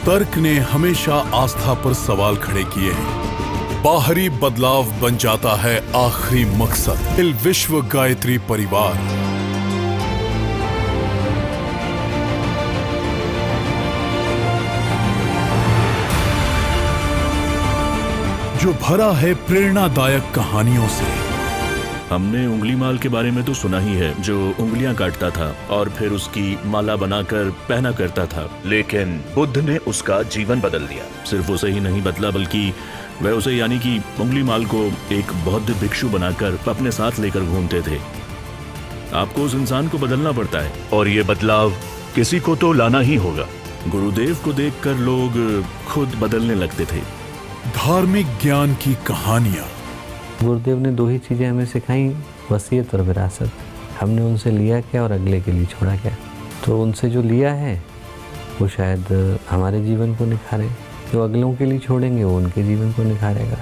तर्क ने हमेशा आस्था पर सवाल खड़े किए हैं। बाहरी बदलाव बन जाता है आखिरी मकसद। विश्व गायत्री परिवार। जो भरा है प्रेरणादायक कहानियों से। हमने उंगली माल के बारे में तो सुना ही है, जो उंगलियां काटता था और फिर उसकी माला बनाकर पहना करता था। लेकिन बुद्ध ने उसका जीवन बदल दिया। सिर्फ उसे ही नहीं बदला, बल्कि वह उसे यानी कि उंगली माल को एक बौद्ध भिक्षु बनाकर अपने साथ लेकर घूमते थे। आपको उस इंसान को बदलना पड़ता है, और ये बदलाव किसी को तो लाना ही होगा। गुरुदेव को देखकर लोग खुद बदलने लगते थे। धार्मिक ज्ञान की कहानियां। गुरुदेव ने 2 ही चीज़ें हमें सिखाई, वसीयत और विरासत। हमने उनसे लिया क्या और अगले के लिए छोड़ा क्या। तो उनसे जो लिया है वो शायद हमारे जीवन को निखारे, जो अगलों के लिए छोड़ेंगे वो उनके जीवन को निखारेगा।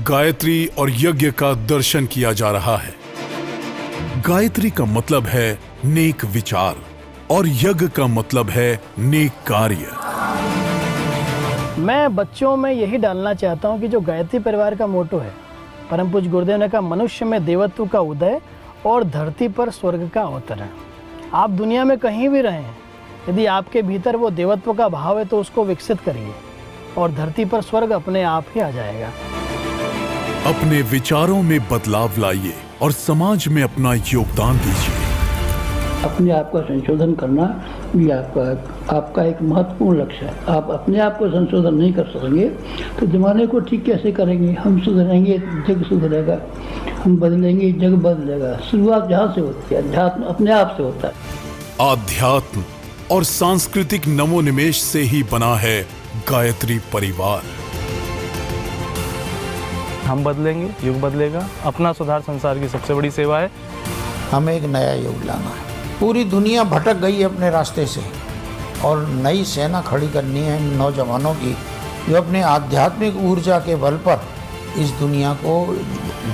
गायत्री और यज्ञ का दर्शन किया जा रहा है। गायत्री का मतलब है नेक विचार और यज्ञ का मतलब है नेक कार्य। मैं बच्चों में यही डालना चाहता हूं कि जो गायत्री परिवार का मोटो है, परम पूज्य गुरुदेव ने कहा, मनुष्य में देवत्व का उदय और धरती पर स्वर्ग का अवतरण। आप दुनिया में कहीं भी रहें, यदि आपके भीतर वो देवत्व का भाव है तो उसको विकसित करिए और धरती पर स्वर्ग अपने आप ही आ जाएगा। अपने विचारों में बदलाव लाइए और समाज में अपना योगदान दीजिए। अपने आप का संशोधन करना ये आपका एक महत्वपूर्ण लक्ष्य है। आप अपने आप को संशोधन नहीं कर सकेंगे तो जमाने को ठीक कैसे करेंगे। हम सुधरेंगे, जग सुधरेगा। हम बदलेंगे, जग बदलेगा। शुरुआत जहाँ से होती है, अध्यात्म अपने आप से होता है। आध्यात्म और सांस्कृतिक नवोन्मेष से ही बना है गायत्री परिवार। हम बदलेंगे, युग बदलेगा। अपना सुधार संसार की सबसे बड़ी सेवा है। हमें एक नया युग लाना है। पूरी दुनिया भटक गई है अपने रास्ते से, और नई सेना खड़ी करनी है नौजवानों की, जो अपने आध्यात्मिक ऊर्जा के बल पर इस दुनिया को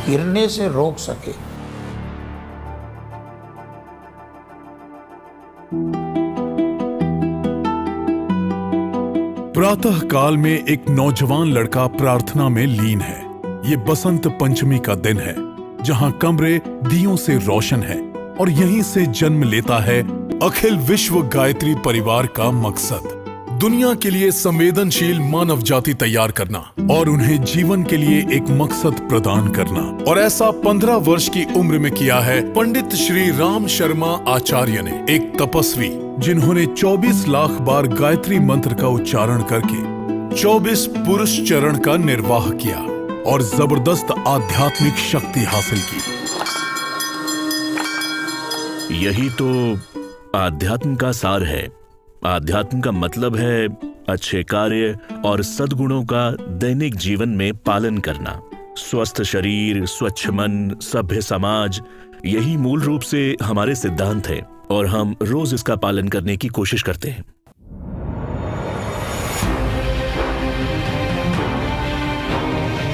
गिरने से रोक सके। प्रातः काल में एक नौजवान लड़का प्रार्थना में लीन है। ये बसंत पंचमी का दिन है, जहां कमरे दियों से रोशन है, और यहीं से जन्म लेता है अखिल विश्व गायत्री परिवार का मकसद। दुनिया के लिए संवेदनशील मानव जाति तैयार करना और उन्हें जीवन के लिए एक मकसद प्रदान करना। और ऐसा 15 वर्ष की उम्र में किया है पंडित श्री राम शर्मा आचार्य ने, एक तपस्वी जिन्होंने 24 लाख बार गायत्री मंत्र का उच्चारण करके 24 पुरुष चरण का निर्वाह किया और जबरदस्त आध्यात्मिक शक्ति हासिल की। यही तो आध्यात्म का सार है। आध्यात्म का मतलब है अच्छे कार्य और सद्गुणों का दैनिक जीवन में पालन करना। स्वस्थ शरीर, स्वच्छ मन, सभ्य समाज, यही मूल रूप से हमारे सिद्धांत है, और हम रोज इसका पालन करने की कोशिश करते हैं।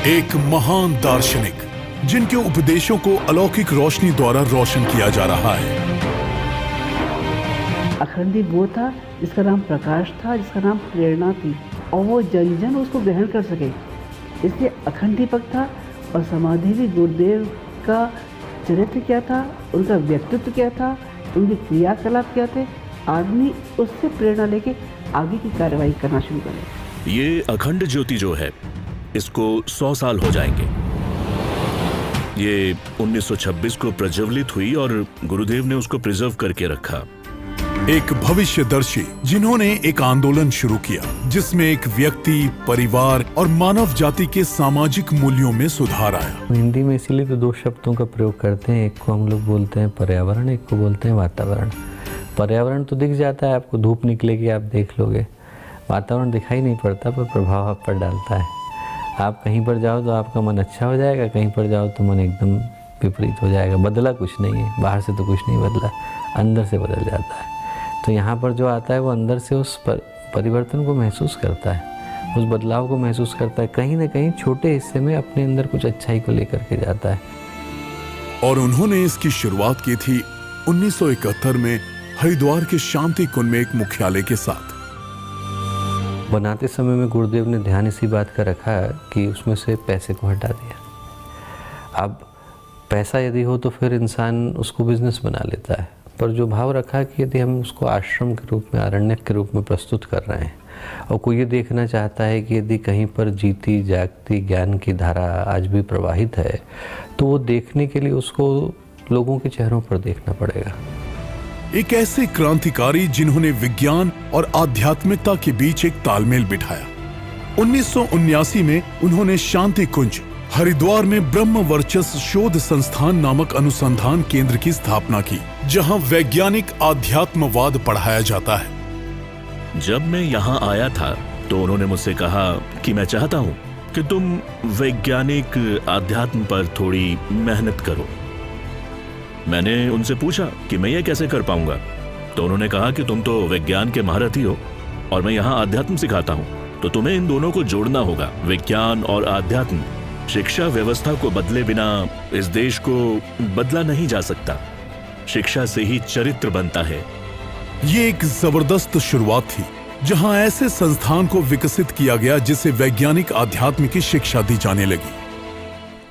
एक महान दार्शनिक जिनके उपदेशों को अलौकिक रोशनी द्वारा रोशन किया जा रहा है। अखंडी वो था जिसका नाम प्रकाश था, जिसका नाम प्रेरणा थी, और वो जन जन उसको ग्रहण कर सके, इसलिए अखंडी भक्त था। और समाधि भी गुरुदेव का चरित्र क्या था, उनका व्यक्तित्व क्या था, उनके क्रियाकलाप क्या थे, आदमी उससे प्रेरणा लेके आगे की कार्रवाई करना शुरू करे। ये अखंड ज्योति जो है, इसको 100 साल हो जाएंगे। ये 1926 को प्रज्वलित हुई और गुरुदेव ने उसको प्रिजर्व करके रखा। एक भविष्यदर्शी जिन्होंने एक आंदोलन शुरू किया, जिसमें एक व्यक्ति, परिवार और मानव जाति के सामाजिक मूल्यों में सुधार आया। हिंदी में इसीलिए तो 2 शब्दों का प्रयोग करते हैं। एक को हम लोग बोलते हैं पर्यावरण, एक को बोलते हैं वातावरण। पर्यावरण तो दिख जाता है आपको, धूप निकलेगी आप देख लोगे। वातावरण दिखाई नहीं पड़ता, पर प्रभाव आप पर डालता है। आप कहीं पर जाओ तो आपका मन अच्छा हो जाएगा, कहीं पर जाओ तो मन एकदम विपरीत हो जाएगा। बदला कुछ नहीं है, बाहर से तो कुछ नहीं बदला, अंदर से बदल जाता है। तो यहाँ पर जो आता है वो अंदर से उस परिवर्तन को महसूस करता है, उस बदलाव को महसूस करता है। कहीं ना कहीं छोटे हिस्से में अपने अंदर कुछ अच्छाई को लेकर के जाता है। और उन्होंने इसकी शुरुआत की थी 1971 में हरिद्वार के शांति कुंज में एक मुख्यालय के साथ। बनाते समय में गुरुदेव ने ध्यान इसी बात का रखा कि उसमें से पैसे को हटा दिया। अब पैसा यदि हो तो फिर इंसान उसको बिजनेस बना लेता है, पर जो भाव रखा कि यदि हम उसको आश्रम के रूप में, आरण्यक के रूप में प्रस्तुत कर रहे हैं और कोई ये देखना चाहता है कि यदि कहीं पर जीती जागती ज्ञान की धारा आज भी प्रवाहित है, तो वो देखने के लिए उसको लोगों के चेहरों पर देखना पड़ेगा। एक ऐसे क्रांतिकारी जिन्होंने विज्ञान और आध्यात्मिकता के बीच एक तालमेल बिठाया। 1979 में उन्होंने शांति कुंज हरिद्वार में ब्रह्म वर्चस्व शोध संस्थान नामक अनुसंधान केंद्र की स्थापना की, जहां वैज्ञानिक आध्यात्मवाद पढ़ाया जाता है। जब मैं यहाँ आया था तो उन्होंने मुझसे कहा कि मैं चाहता हूँ कि तुम वैज्ञानिक आध्यात्म पर थोड़ी मेहनत करो। मैंने उनसे पूछा कि मैं ये कैसे कर पाऊंगा, तो उन्होंने कहा कि तुम तो विज्ञान के महारथी हो और मैं यहाँ आध्यात्म सिखाता हूँ, तो तुम्हें इन दोनों को जोड़ना होगा, विज्ञान और आध्यात्म। शिक्षा व्यवस्था को बदले बिना इस देश को बदला नहीं जा सकता। शिक्षा से ही चरित्र बनता है। ये एक जबरदस्त शुरुआत थी, जहां ऐसे संस्थान को विकसित किया गया जिसे वैज्ञानिक आध्यात्म की शिक्षा दी जाने लगी।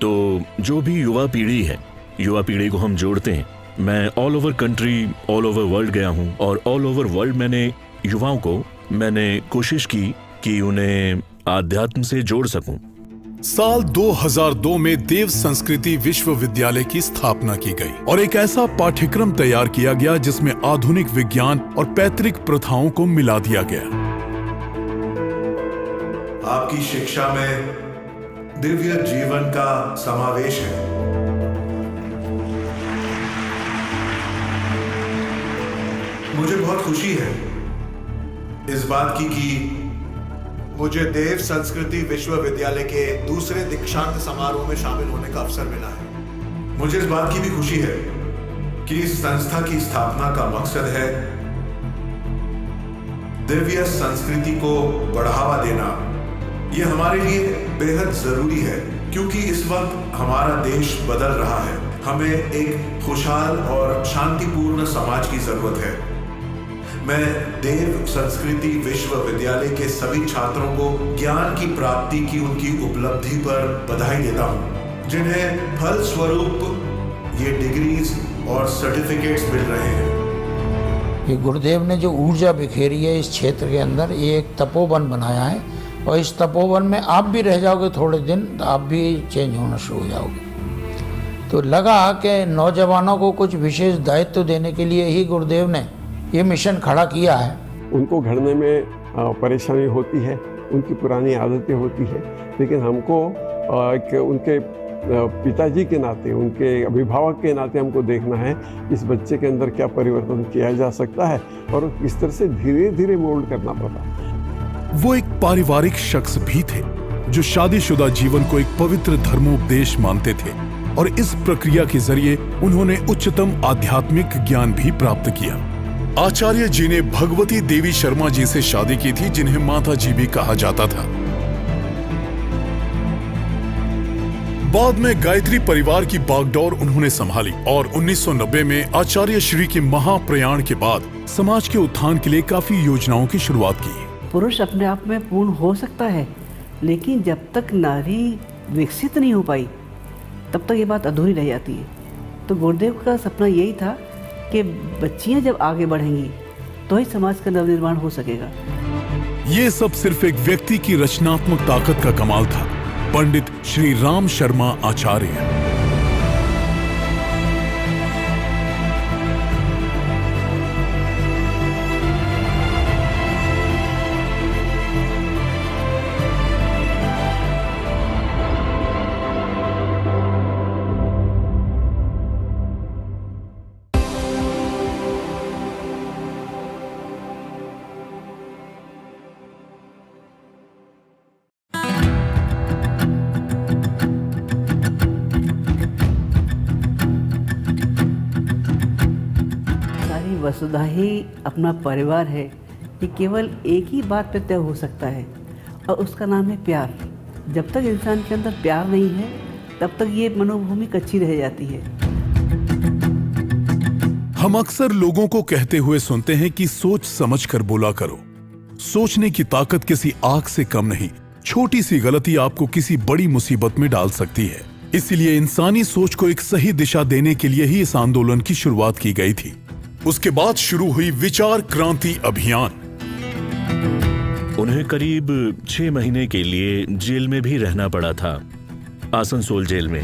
तो जो भी युवा पीढ़ी है, युवा पीढ़ी को हम जोड़ते हैं। मैं all over country, all over world गया हूँ और ऑल ओवर वर्ल्ड युवाओं को मैंने कोशिश की कि उन्हें आध्यात्म से जोड़ सकूं। साल 2002 में देव संस्कृति विश्वविद्यालय की स्थापना की गई और एक ऐसा पाठ्यक्रम तैयार किया गया जिसमें आधुनिक विज्ञान और पैतृक प्रथाओं को मिला दिया गया। आपकी शिक्षा में दिव्य जीवन का समावेश है। मुझे बहुत खुशी है इस बात की कि मुझे देव संस्कृति विश्वविद्यालय के दूसरे दीक्षांत समारोह में शामिल होने का अवसर मिला है। मुझे इस बात की भी खुशी है कि इस संस्था की स्थापना का मकसद है दिव्य संस्कृति को बढ़ावा देना। यह हमारे लिए बेहद जरूरी है क्योंकि इस वक्त हमारा देश बदल रहा है। हमें एक खुशहाल और शांतिपूर्ण समाज की जरूरत है। मैं देव संस्कृति विश्वविद्यालय के सभी छात्रों को ज्ञान की प्राप्ति की उनकी उपलब्धि पर बधाई देता हूं, जिन्हें फल स्वरूप ये डिग्रीज और सर्टिफिकेट्स मिल रहे हैं। ये गुरुदेव ने जो ऊर्जा बिखेरी है इस क्षेत्र के अंदर, ये एक तपोवन बनाया है और इस तपोवन में आप भी रह जाओगे थोड़े दिन तो आप भी चेंज होना शुरू हो जाओगे। तो लगा कि नौजवानों को कुछ विशेष दायित्व देने के लिए ही गुरुदेव ने ये मिशन खड़ा किया है। उनको घड़ने में परेशानी होती है, उनकी पुरानी आदतें होती है, लेकिन हमको उनके पिताजी के नाते, उनके अभिभावक के नाते हमको देखना है इस बच्चे के अंदर क्या परिवर्तन किया जा सकता है और इस तरह से धीरे धीरे मोल्ड करना पड़ा। वो एक पारिवारिक शख्स भी थे जो शादीशुदा जीवन को एक पवित्र धर्मोपदेश मानते थे और इस प्रक्रिया के जरिए उन्होंने उच्चतम आध्यात्मिक ज्ञान भी प्राप्त किया। आचार्य जी ने भगवती देवी शर्मा जी से शादी की थी, जिन्हें माता जी भी कहा जाता था। बाद में गायत्री परिवार की बागडोर उन्होंने संभाली और 1990 में आचार्य श्री के महाप्रयाण के बाद समाज के उत्थान के लिए काफी योजनाओं की शुरुआत की। पुरुष अपने आप में पूर्ण हो सकता है, लेकिन जब तक नारी विकसित नहीं हो पाई तब तक ये बात अधूरी रह जाती है। तो गुरुदेव का सपना यही था कि बच्चियां जब आगे बढ़ेंगी तो ही समाज का नवनिर्माण हो सकेगा। ये सब सिर्फ एक व्यक्ति की रचनात्मक ताकत का कमाल था, पंडित श्री राम शर्मा आचार्य। वसुधा ही अपना परिवार है, ये केवल एक ही बात पे तय हो सकता है और उसका नाम है प्यार। जब तक इंसान के अंदर प्यार नहीं है तब तक ये मनोभूमि कच्ची रह जाती है। हम अक्सर लोगों को कहते हुए सुनते हैं कि सोच समझकर बोला करो। सोचने की ताकत किसी आग से कम नहीं। छोटी सी गलती आपको किसी बड़ी मुसीबत में डाल सकती है। इसीलिए इंसानी सोच को एक सही दिशा देने के लिए ही इस आंदोलन की शुरुआत की गई थी। उसके बाद शुरू हुई विचार क्रांति अभियान। उन्हें करीब 6 महीने के लिए जेल में भी रहना पड़ा था, आसनसोल जेल में।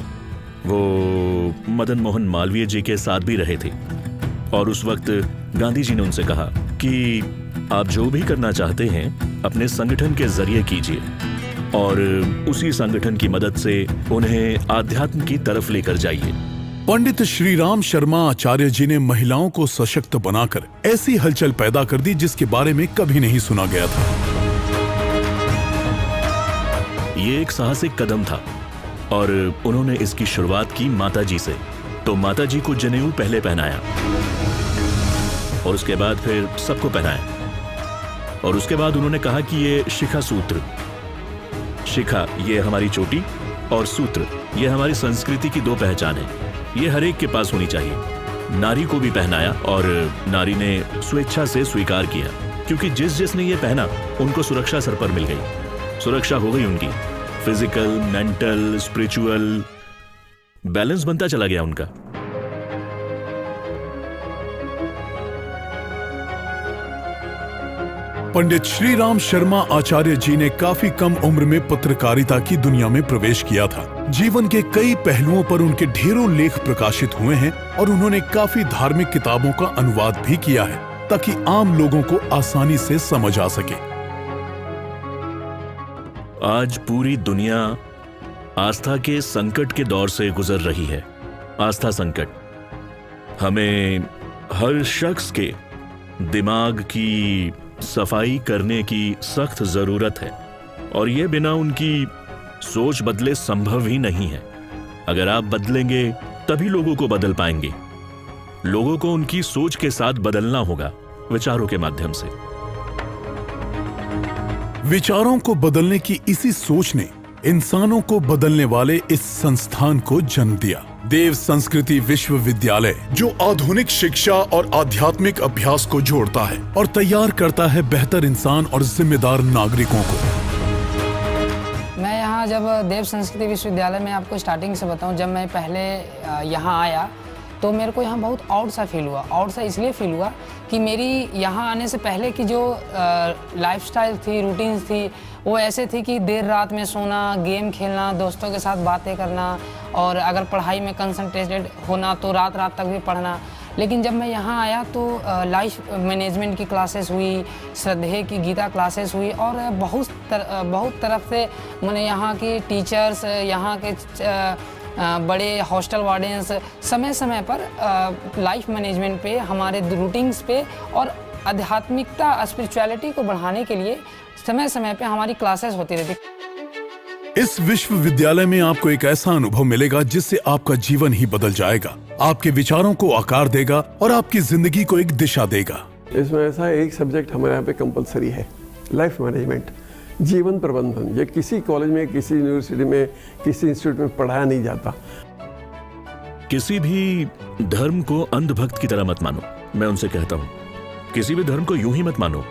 वो मदन मोहन मालवीय जी के साथ भी रहे थे और उस वक्त गांधी जी ने उनसे कहा कि आप जो भी करना चाहते हैं अपने संगठन के जरिए कीजिए, और उसी संगठन की मदद से उन्हें आध्यात्म की तरफ लेकर जाइए। पंडित श्रीराम शर्मा आचार्य जी ने महिलाओं को सशक्त बनाकर ऐसी हलचल पैदा कर दी जिसके बारे में कभी नहीं सुना गया था। ये एक साहसिक कदम था और उन्होंने इसकी शुरुआत की माताजी से। तो माताजी को जनेऊ पहले पहनाया और उसके बाद फिर सबको पहनाया, और उसके बाद उन्होंने कहा कि ये शिखा सूत्र, शिखा ये हमारी चोटी और सूत्र ये हमारी संस्कृति की 2 पहचान है, ये हर एक के पास होनी चाहिए। नारी को भी पहनाया और नारी ने स्वेच्छा से स्वीकार किया, क्योंकि जिसने ये पहना उनको सुरक्षा सर पर मिल गई। सुरक्षा हो गई उनकी, फिजिकल, मेंटल, स्पिरिचुअल बैलेंस बनता चला गया उनका। पंडित श्रीराम शर्मा आचार्य जी ने काफी कम उम्र में पत्रकारिता की दुनिया में प्रवेश किया था। जीवन के कई पहलुओं पर उनके ढेरों लेख प्रकाशित हुए हैं और उन्होंने काफी धार्मिक किताबों का अनुवाद भी किया है ताकि आम लोगों को आसानी से समझ आ सके। आज पूरी दुनिया आस्था के संकट के दौर से गुजर रही है। आस्था संकट। हमें हर शख्स के दिमाग की सफाई करने की सख्त जरूरत है, और यह बिना उनकी सोच बदले संभव ही नहीं है। अगर आप बदलेंगे तभी लोगों को बदल पाएंगे। लोगों को उनकी सोच के साथ बदलना होगा, विचारों के माध्यम से। विचारों को बदलने की इसी सोच ने इंसानों को बदलने वाले इस संस्थान को जन्म दिया, देव संस्कृति विश्वविद्यालय, जो आधुनिक शिक्षा और आध्यात्मिक अभ्यास को जोड़ता है और तैयार करता है बेहतर इंसान और जिम्मेदार नागरिकों को। मैं यहाँ जब देव संस्कृति विश्वविद्यालय में आपको स्टार्टिंग से बताऊं, जब मैं पहले यहाँ आया तो मेरे को यहाँ बहुत आउट सा फील हुआ। आउट सा इसलिए फील हुआ कि मेरी यहाँ आने से पहले की जो लाइफस्टाइल थी, रूटीन्स थी, वो ऐसे थी कि देर रात में सोना, गेम खेलना, दोस्तों के साथ बातें करना, और अगर पढ़ाई में कंसंट्रेटेड होना तो रात रात तक भी पढ़ना। लेकिन जब मैं यहाँ आया तो लाइफ मैनेजमेंट की क्लासेस हुई, श्रद्धेय की गीता क्लासेस हुई, और बहुत तरफ से मैंने यहाँ की टीचर्स, यहाँ के बड़े हॉस्टल वार्डन्स समय समय पर लाइफ मैनेजमेंट पे, हमारे रूटीन्स पे और आध्यात्मिकता, स्पिरिचुअलिटी को बढ़ाने के लिए समय समय पे हमारी क्लासेस होती रहती। इस विश्वविद्यालय में आपको एक ऐसा अनुभव मिलेगा जिससे आपका जीवन ही बदल जाएगा, आपके विचारों को आकार देगा और आपकी जिंदगी को एक दिशा देगा। इसमें ऐसा एक सब्जेक्ट हमारे यहाँ पे कंपलसरी है, लाइफ मैनेजमेंट, जीवन प्रबंधन। ये किसी कॉलेज में, किसी यूनिवर्सिटी में, किसी इंस्टीट्यूट में पढ़ाया नहीं जाता। किसी भी धर्म को अंधभक्त की तरह मत मानो। मैं उनसे कहता हूं, किसी भी धर्म को यूं ही मत मानो,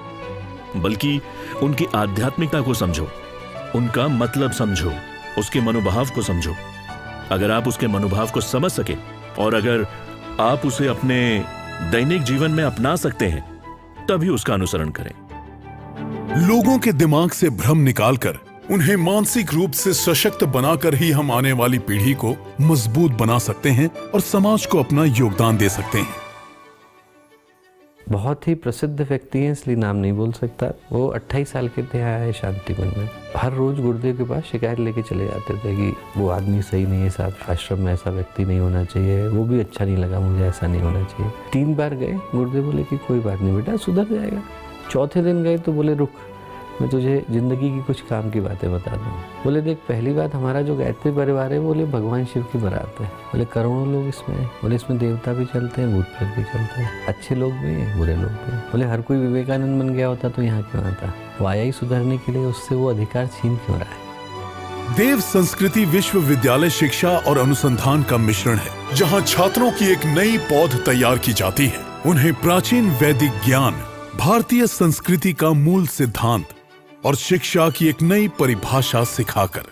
बल्कि उनकी आध्यात्मिकता को समझो, उनका मतलब समझो, उसके मनोभाव को समझो। अगर आप उसके मनोभाव को समझ सके और अगर आप उसे अपने दैनिक जीवन में अपना सकते हैं, तभी उसका अनुसरण करें। लोगों के दिमाग से भ्रम निकालकर उन्हें मानसिक रूप से सशक्त बनाकर ही हम आने वाली पीढ़ी को मजबूत बना सकते हैं और समाज को अपना योगदान दे सकते हैं। बहुत ही प्रसिद्ध व्यक्ति हैं, इसलिए नाम नहीं बोल सकता। वो 28 साल के थे, आए शांतिवन में। हर रोज गुरुदेव के पास शिकायत लेके चले जाते थे कि वो आदमी सही नहीं है साहब, आश्रम में ऐसा व्यक्ति नहीं होना चाहिए, वो भी अच्छा नहीं लगा मुझे, ऐसा नहीं होना चाहिए। 3 बार गए, गुरुदेव बोले कि कोई बात नहीं बेटा, सुधर जाएगा। चौथे दिन गए तो बोले रुक, मैं तुझे जिंदगी की कुछ काम की बातें बता दूँ। बोले देख, पहली बात, हमारा जो गायत्री परिवार है बोले भगवान शिव की बारात है। बोले करोड़ों लोग इसमें हैं। बोले इसमें देवता भी चलते हैं, भूत प्रेत भी चलते हैं, अच्छे लोग भी हैं, बुरे लोग भी हैं। बोले हर कोई विवेकानंद बन गया होता तो यहाँ क्यों आता? वो आया ही सुधरने के लिए, उससे वो अधिकार छीन क्यों रहा है? देव संस्कृति विश्वविद्यालय शिक्षा और अनुसंधान का मिश्रण है, जहां छात्रों की एक नई पौध तैयार की जाती है, उन्हें प्राचीन वैदिक ज्ञान, भारतीय संस्कृति का मूल सिद्धांत और शिक्षा की एक नई परिभाषा सिखाकर।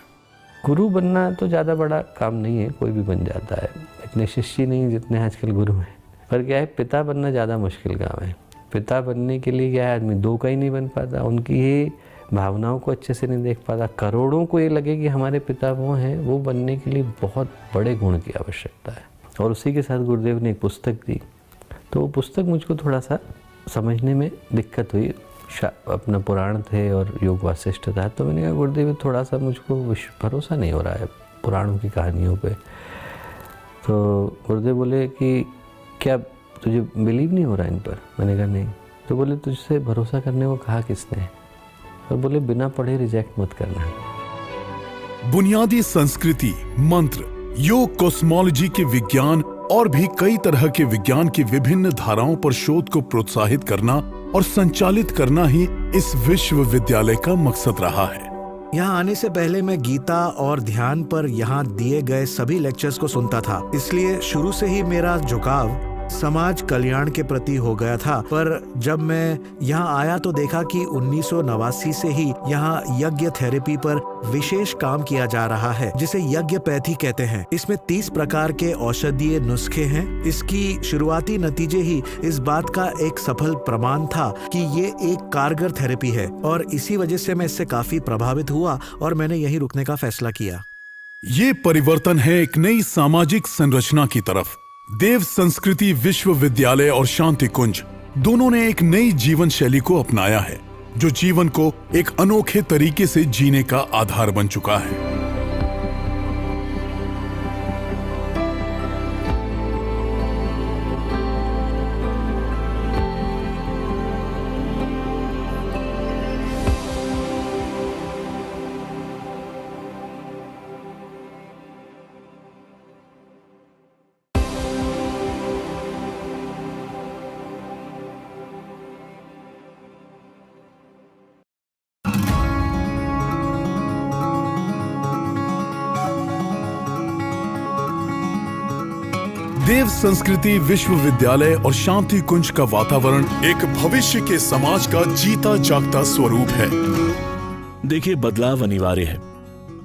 गुरु बनना तो ज़्यादा बड़ा काम नहीं है, कोई भी बन जाता है। इतने शिष्य नहीं जितने आजकल गुरु हैं। पर क्या है, पिता बनना ज़्यादा मुश्किल काम है। पिता बनने के लिए क्या है, आदमी दो का ही नहीं बन पाता, उनकी ये भावनाओं को अच्छे से नहीं देख पाता। करोड़ों को ये लगे कि हमारे पिता वो हैं, वो बनने के लिए बहुत बड़े गुण की आवश्यकता है। और उसी के साथ गुरुदेव ने एक पुस्तक दी, तो वो पुस्तक मुझको थोड़ा सा समझने में दिक्कत हुई। अपना पुराण थे और योग वासिष्ठ था, तो मैंने कहा गुरुदेव थोड़ा सा मुझको भरोसा नहीं हो रहा है पुराणों की कहानियों पे। तो गुरुदेव बोले कि क्या तुझे बिलीव नहीं हो रहा इन पर? मैंने कहा नहीं। तो बोले तुझसे भरोसा करने को कहा किसने? और बोले बिना पढ़े रिजेक्ट मत करना। बुनियादी संस्कृति, मंत्र, योग, कॉस्मोलॉजी के विज्ञान और भी कई तरह के विज्ञान की विभिन्न धाराओं पर शोध को प्रोत्साहित करना और संचालित करना ही इस विश्वविद्यालय का मकसद रहा है। यहाँ आने से पहले मैं गीता और ध्यान पर यहाँ दिए गए सभी लेक्चर्स को सुनता था, इसलिए शुरू से ही मेरा झुकाव समाज कल्याण के प्रति हो गया था। पर जब मैं यहाँ आया तो देखा कि 1989 से ही यहाँ यज्ञ थेरेपी पर विशेष काम किया जा रहा है, जिसे यज्ञपैथी कहते हैं। इसमें 30 प्रकार के औषधीय नुस्खे हैं। इसकी शुरुआती नतीजे ही इस बात का एक सफल प्रमाण था कि ये एक कारगर थेरेपी है, और इसी वजह से मैं इससे काफी प्रभावित हुआ और मैंने यहीं रुकने का फैसला किया। ये परिवर्तन है एक नई सामाजिक संरचना की तरफ। देव संस्कृति विश्वविद्यालय और शांति कुंज दोनों ने एक नई जीवन शैली को अपनाया है, जो जीवन को एक अनोखे तरीके से जीने का आधार बन चुका है। देव संस्कृति विश्वविद्यालय और शांति कुंज का वातावरण एक भविष्य के समाज का जीता जागता स्वरूप है। देखिए, बदलाव अनिवार्य है।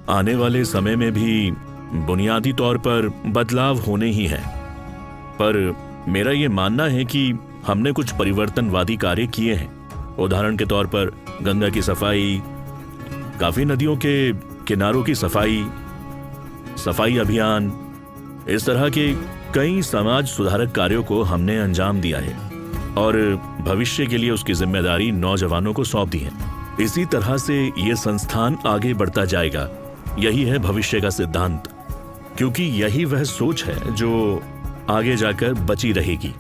आने वाले समय में भी बुनियादी तौर पर बदलाव होने ही हैं। पर मेरा ये मानना है कि हमने कुछ परिवर्तनवादी कार्य किए हैं। उदाहरण के तौर पर गंगा की सफाई, काफी नदियों के किनारों की सफाई अभियान, इस तरह के कई समाज सुधारक कार्यों को हमने अंजाम दिया है और भविष्य के लिए उसकी जिम्मेदारी नौजवानों को सौंप दी है। इसी तरह से ये संस्थान आगे बढ़ता जाएगा। यही है भविष्य का सिद्धांत, क्योंकि यही वह सोच है जो आगे जाकर बची रहेगी।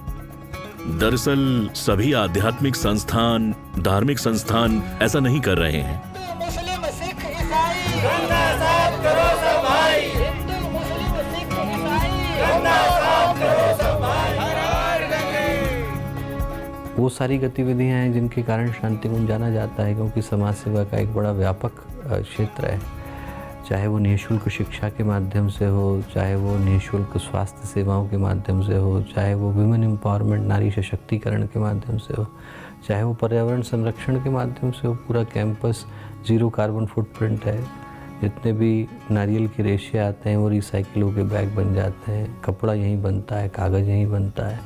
दरअसल सभी आध्यात्मिक संस्थान, धार्मिक संस्थान ऐसा नहीं कर रहे हैं। मुस्लिम, सिख, ईसाई, गंगा साफ करो सब भाई। हिंदू, मुस्लिम, सिख, ईसाई, गंगा साफ करो सब भाई। हर हर गंगे। वो सारी गतिविधियां हैं जिनके कारण शांति कुंज जाना जाता है, क्योंकि समाज सेवा का एक बड़ा व्यापक क्षेत्र है। चाहे वो निःशुल्क शिक्षा के माध्यम से हो, चाहे वो निःशुल्क स्वास्थ्य सेवाओं के माध्यम से हो, चाहे वो वुमेन एम्पावरमेंट, नारी सशक्तिकरण के माध्यम से हो, चाहे वो पर्यावरण संरक्षण के माध्यम से हो। पूरा कैंपस जीरो कार्बन फुटप्रिंट है। जितने भी नारियल के रेशे आते हैं वो रिसाइकिल होकर बैग बन जाते हैं। कपड़ा यहीं बनता है, कागज़ यहीं बनता है,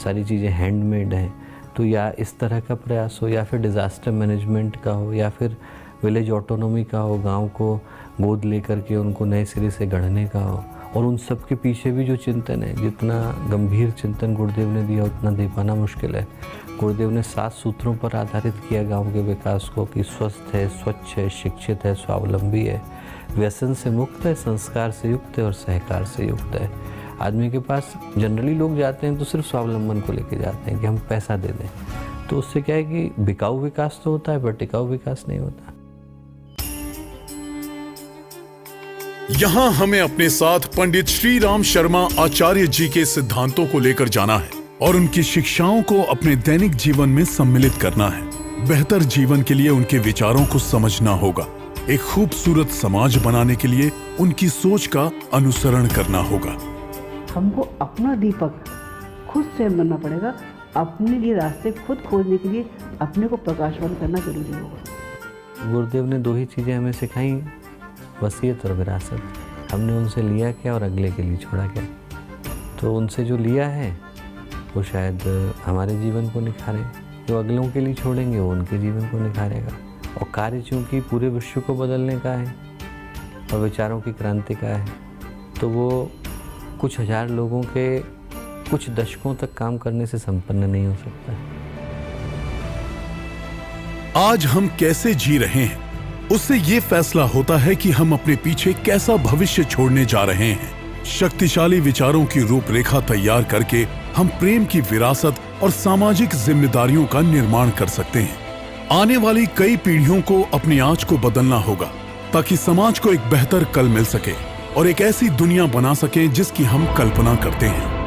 सारी चीज़ें हैंडमेड हैं। तो या इस तरह का प्रयास हो, या फिर डिज़ास्टर मैनेजमेंट का हो, या फिर विलेज ऑटोनॉमी का हो, गांव को गोद लेकर के उनको नए सिरे से गढ़ने का हो। और उन सब के पीछे भी जो चिंतन है, जितना गंभीर चिंतन गुरुदेव ने दिया उतना दे पाना मुश्किल है। गुरुदेव ने 7 सूत्रों पर आधारित किया गांव के विकास को, कि स्वस्थ है, स्वच्छ है, शिक्षित है, स्वावलंबी है, व्यसन से मुक्त है, संस्कार से युक्त है और सहकार से युक्त है। आदमी के पास जनरली लोग जाते हैं तो सिर्फ स्वावलंबन को लेके जाते हैं कि हम पैसा दे दें, तो उससे क्या है कि बिकाऊ विकास तो होता है पर टिकाऊ विकास नहीं होता। यहाँ हमें अपने साथ पंडित श्री राम शर्मा आचार्य जी के सिद्धांतों को लेकर जाना है और उनकी शिक्षाओं को अपने दैनिक जीवन में सम्मिलित करना है। बेहतर जीवन के लिए उनके विचारों को समझना होगा। एक खूबसूरत समाज बनाने के लिए उनकी सोच का अनुसरण करना होगा। हमको अपना दीपक खुद से बनना पड़ेगा। अपने लिए रास्ते खुद खोजने के लिए अपने को प्रकाशवान करना जरूरी होगा। गुरुदेव ने 2 ही चीज़ें हमें सिखाई, वसीयत और विरासत। हमने उनसे लिया क्या और अगले के लिए छोड़ा क्या। तो उनसे जो लिया है वो शायद हमारे जीवन को निखारे, जो अगलों के लिए छोड़ेंगे वो उनके जीवन को निखारेगा। और कार्य चूँकि पूरे विश्व को बदलने का है और विचारों की क्रांति का है, तो वो कुछ हजार लोगों के कुछ दशकों तक काम करने से संपन्न नहीं हो सकता। आज हम कैसे जी रहे हैं उससे ये फैसला होता है कि हम अपने पीछे कैसा भविष्य छोड़ने जा रहे हैं। शक्तिशाली विचारों की रूपरेखा तैयार करके हम प्रेम की विरासत और सामाजिक जिम्मेदारियों का निर्माण कर सकते हैं। आने वाली कई पीढ़ियों को अपनी आज को बदलना होगा ताकि समाज को एक बेहतर कल मिल सके और एक ऐसी दुनिया बना सके जिसकी हम कल्पना करते हैं।